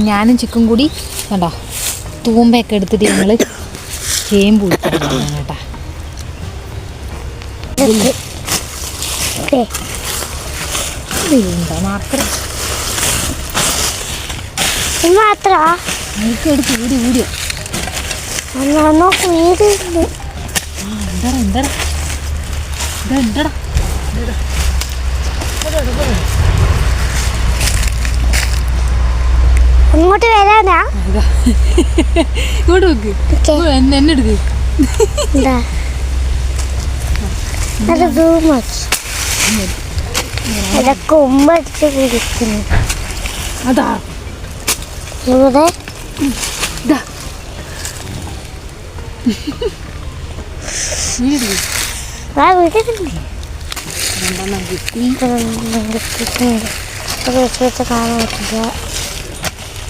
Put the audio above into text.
ഞാനും ചിക്കും കൂടി കണ്ടോ തൂമ്പയൊക്കെ എടുത്തിട്ട് ഞങ്ങൾ ചേമ്പ് കുഴിച്ചിട്ടാണ് കേട്ടാ. മാത്രം എടുത്ത് വീഡിയോ വീഡിയോ എന്താടാ എന്താടാ അങ്ങോട്ട് വരാനാ ഇങ്ങോട്ട് വെക്ക് എന്നെ എടുക്ക് കൊമ്പടിച്ച് കുടിക്കുന്നു. അതാ ഇവിടെ കാണാൻ പറ്റില്ല.